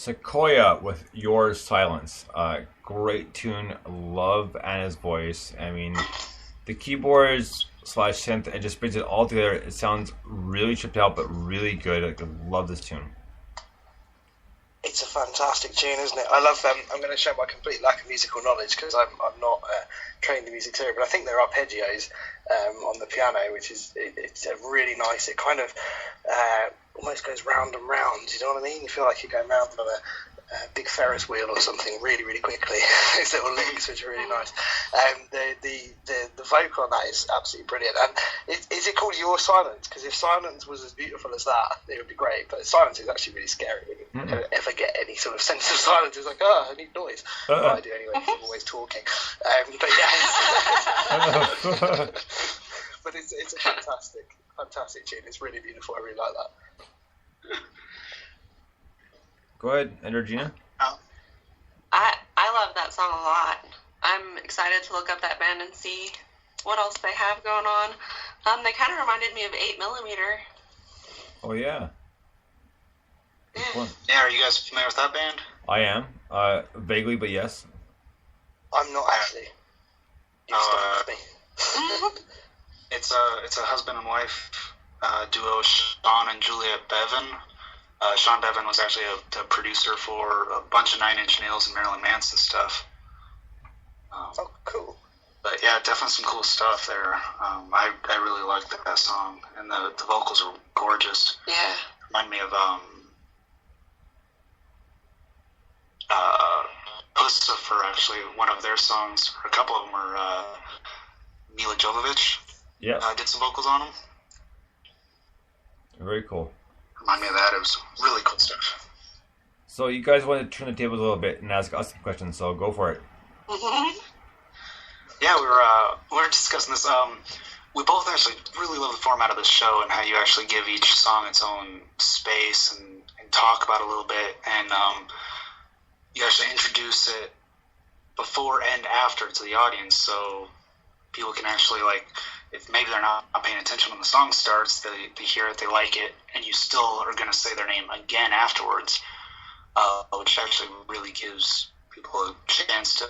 Sequoia with Your Silence. Great tune. Love Anna's voice. I mean, the keyboards slash synth, it just brings it all together. It sounds really tripped out, but really good. I love this tune. It's a fantastic tune, isn't it? I love them. I'm going to show my complete lack of musical knowledge because I'm not trained in music theory, but I think they're arpeggios on the piano, which is it's a really nice. It kind of almost goes round and round. You know what I mean? You feel like you're going round on a big Ferris wheel or something really, really quickly. These little links, which are really nice. The vocal on that is absolutely brilliant. And is it called Your Silence? Because if Silence was as beautiful as that, it would be great. But Silence is actually really scary. When you don't ever get any sort of sense of silence. It's like, oh, I need noise. Well, I do anyway, because I'm always talking. But yeah. But it's a fantastic tune. It's really beautiful. I really like that. Go ahead, Georgina. I love that song a lot. I'm excited to look up that band and see what else they have going on. They kind of reminded me of 8mm. Oh, yeah. Yeah, are you guys familiar with that band? I am. Vaguely, but yes. I'm not actually. You stopped me. It's a husband and wife duo, Sean and Juliet Bevan. Sean Bevan was actually a producer for a bunch of Nine Inch Nails and Marilyn Manson stuff. Oh, cool. But yeah, definitely some cool stuff there. I really liked that song, and the vocals are gorgeous. Yeah. Remind me of Pussifer, actually. One of their songs, or a couple of them were Mila Jovovich. Yeah. Did some vocals on them. Very cool. Remind me of that. It was really cool stuff. So you guys want to turn the tables a little bit and ask us some questions, so go for it. Yeah, we were discussing this. We both actually really love the format of this show and how you actually give each song its own space and talk about it a little bit, and you actually introduce it before and after to the audience, so people can actually if maybe they're not paying attention when the song starts, they hear it, they like it, and you still are going to say their name again afterwards, which actually really gives people a chance to,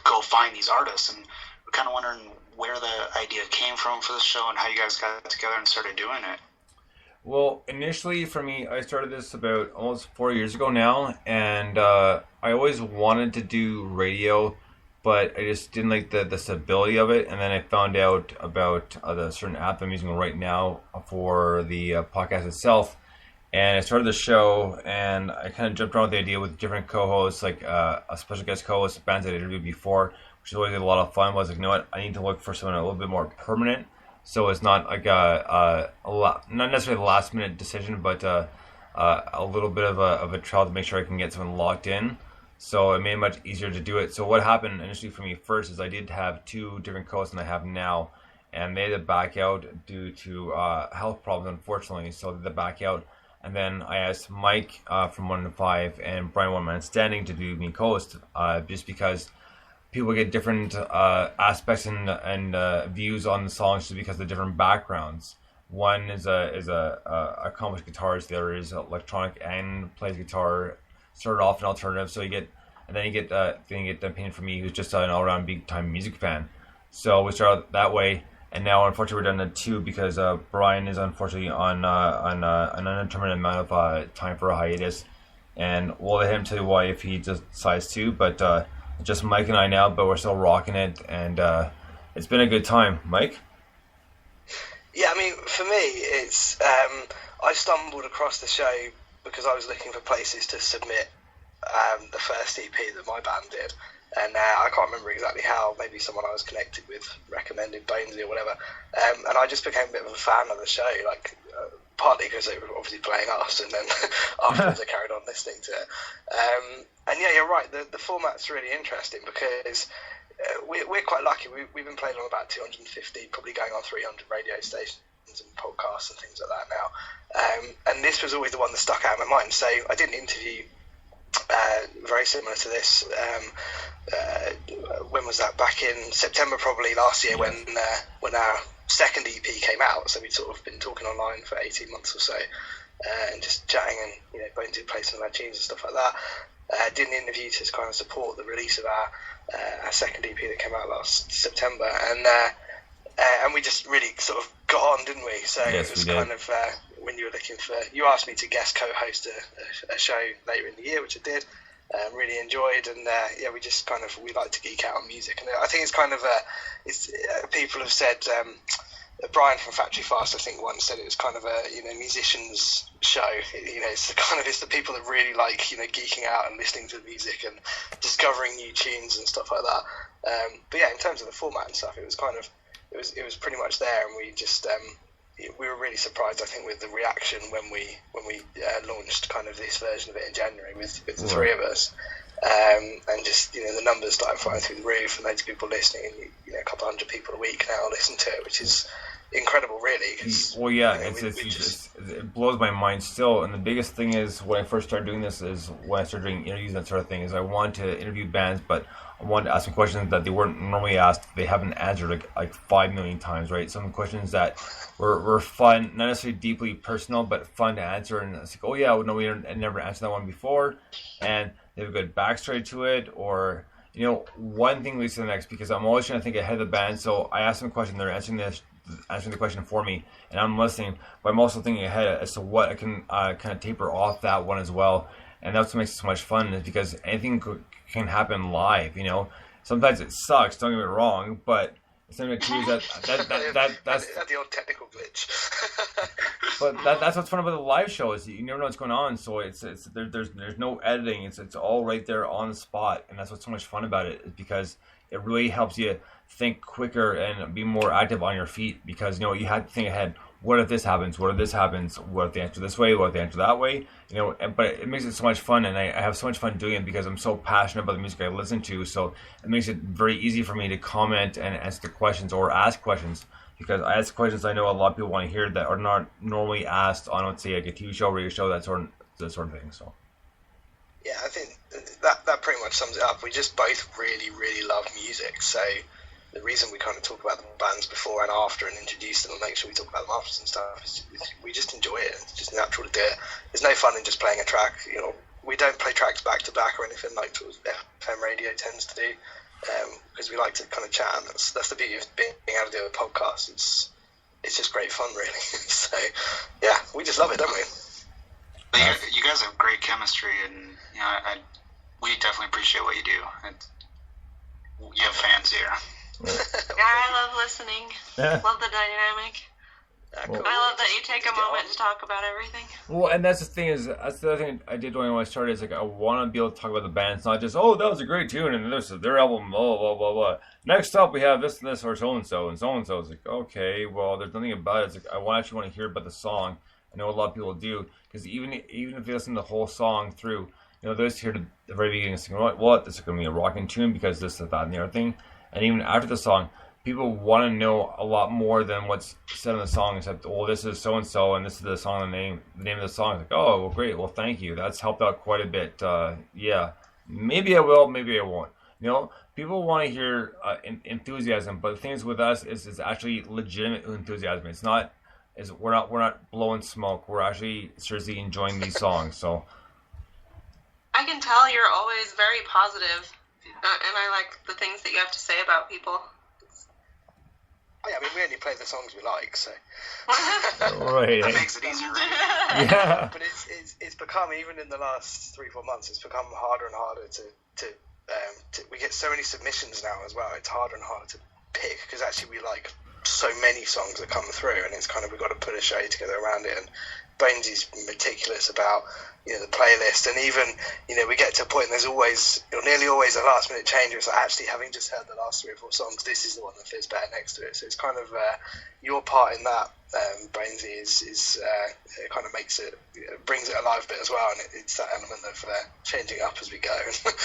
go find these artists. And we're kind of wondering where the idea came from for the show and how you guys got together and started doing it. Well, initially for me, I started this about almost 4 years ago now, and I always wanted to do radio, but I just didn't like the stability of it. And then I found out about the certain app I'm using right now for the podcast itself, and I started the show, and I kind of jumped around with the idea with different co-hosts, like a special guest co-host, bands I'd interviewed before, which is always a lot of fun. I was like, you know what, I need to look for someone a little bit more permanent. So it's not like a lot, not necessarily the last minute decision, but a little bit of a trial to make sure I can get someone locked in. So it made it much easier to do it. So what happened initially for me first is I did have 2 different co-hosts than I have now, and they had to back out due to health problems, unfortunately. So they had to back out. And then I asked Mike from 1inFive and Brian One Man Standing to do me co-host, just because people get different aspects and views on the songs just because of the different backgrounds. One is a accomplished guitarist, the other is electronic and plays guitar. Started off in alternative, so you get the opinion from me, who's just an all-around big-time music fan. So we started that way, and now unfortunately we're down to 2 because Brian is unfortunately on an undetermined amount of time for a hiatus, and we'll let him tell you why if he just decides to. But just Mike and I now, but we're still rocking it, and it's been a good time. Mike? Yeah, I mean, for me, it's I stumbled across the show because I was looking for places to submit the first EP that my band did, and I can't remember exactly how. Maybe someone I was connected with recommended Bonesy or whatever, and I just became a bit of a fan of the show, like partly because they were obviously playing us, and then afterwards I carried on listening to it. And yeah, you're right, the format's really interesting because we're quite lucky. We've been playing on about 250, probably going on 300 radio stations and podcasts and things like that now. And this was always the one that stuck out in my mind. So I did an interview very similar to this. When was that? Back in September, probably last year, when our second EP came out. So we'd sort of been talking online for 18 months or so, and just chatting, and Bonesy played some of our tunes and stuff like that. Did an interview to kind of support the release of our second EP that came out last September, and we just really sort of got on, didn't we? So yes, it was kind of when you were looking for, you asked me to guest co-host a show later in the year, which I did. Really enjoyed, and we just kind of, we like to geek out on music, and I think it's kind of people have said. Brian from Factory Fast, I think, once said it was kind of a musician's show. It's the people that really like geeking out and listening to music and discovering new tunes and stuff like that. But yeah, in terms of the format and stuff, it was kind of it was pretty much there, and we just we were really surprised, I think, with the reaction when we launched kind of this version of it in January with the 3 of us. And just the numbers started flying through the roof, and loads of people listening, and a couple hundred people a week now listen to it, which is incredible, really. Well, yeah, it blows my mind still. And the biggest thing is, when I first started doing this, is when I started doing interviews and that sort of thing, is I wanted to interview bands, but I wanted to ask them questions that they weren't normally asked. They haven't answered like 5 million times, right? Some questions that were fun, not necessarily deeply personal, but fun to answer. And it's like, oh yeah, no, we never answered that one before, and they have a good backstory to it, or one thing leads to the next, because I'm always trying to think ahead of the band. So I ask them a question, they're answering the question for me, and I'm listening, but I'm also thinking ahead as to what I can kind of taper off that one as well. And that's what makes it so much fun, is because anything can happen live. Sometimes it sucks, don't get me wrong, but something that that's the old technical glitch. But that's what's fun about the live show, is you never know what's going on. So there's no editing. It's all right there on the spot, and that's what's so much fun about it, is because it really helps you think quicker and be more active on your feet, because you have to think ahead. What if this happens? What if this happens? What if they answer this way? What if they answer that way? But it makes it so much fun, and I have so much fun doing it because I'm so passionate about the music I listen to. So it makes it very easy for me to comment and answer the questions or ask questions, because I ask questions I know a lot of people want to hear that are not normally asked on, let's say, like a TV show, radio show, that sort of thing. So yeah, I think that pretty much sums it up. We just both really, really love music, so the reason we kind of talk about the bands before and after and introduce them and make sure we talk about them after and stuff is we just enjoy it. It's just natural to do it. There's no fun in just playing a track. We don't play tracks back to back or anything like FM radio tends to do, because we like to kind of chat. And that's the beauty of being able to do a podcast. It's just great fun, really. So yeah, we just love it, don't we? But you guys have great chemistry, and we definitely appreciate what you do. And you have fans here. Yeah, I love listening. Love the dynamic. Cool. I love that you take a moment to talk about everything. Well, and that's the thing that's the other thing I did when I started. Is like I want to be able to talk about the band. It's not just that was a great tune and this is their album. Blah blah blah blah. Next up we have this and this or so and so. It's like okay, well there's nothing about it. It's like I actually want to hear about the song. I know a lot of people do because even if you listen to the whole song through, those here at the very beginning saying, "What? This is going to be a rocking tune because this, that, and the other thing." And even after the song, people want to know a lot more than what's said in the song, except, this is so-and-so, and this is the song, the name of the song. It's like, oh, well, great, well, thank you. That's helped out quite a bit. Yeah, maybe I will, maybe I won't. People want to hear enthusiasm, but the thing is with us is it's actually legitimate enthusiasm. It's not, we're not blowing smoke. We're actually seriously enjoying these songs, so. I can tell you're always very positive, and I like the things that you have to say about people. Yeah, we only play the songs we like, so. Right. That makes it easier, right? Yeah. But it's become, even in the last 3-4 months, it's become harder and harder to we get so many submissions now as well. It's harder and harder to pick because actually we like so many songs that come through, and it's kind of we've got to put a show together around it. And Bonesy's meticulous about the playlist, and even we get to a point and there's always nearly always a last minute change. It's like actually having just heard the last 3 or 4 songs, this is the one that fits better next to it. So it's kind of your part in that, Bonesy, is it kind of makes it brings it alive a bit as well, and it's that element of changing up as we go and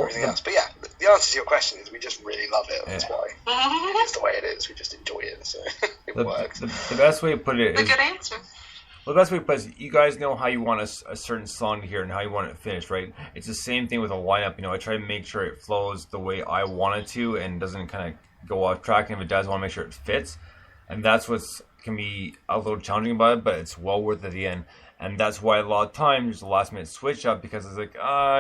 everything else. But yeah, the answer to your question is we just really love it. That's why it's the way it is. We just enjoy it, so it works. The best way to put it is a good answer. Well, that's what because you guys know how you want a certain song to hear and how you want it finished, right? It's the same thing with a lineup. I try to make sure it flows the way I want it to and doesn't kind of go off track. And if it does, I want to make sure it fits. And that's what's can be a little challenging about it, but it's well worth it at the end. And that's why a lot of times there's a last minute switch up because it's like,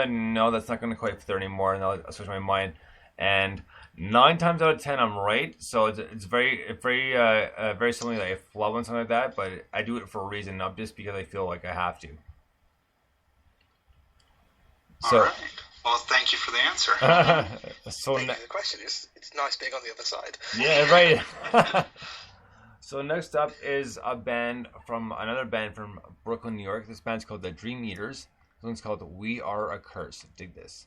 no, that's not going to quite fit there anymore. And I'll switch my mind. And 9 times out of 10, I'm right. So it's very similar that I flub on something like that, but I do it for a reason, not just because I feel like I have to. So, all right. Well, thank you for the answer. So the question is, it's nice being on the other side. Yeah, right. So next up is another band from Brooklyn, New York. This band's called the Dream Eaters. This one's called We Are a Curse. Dig this.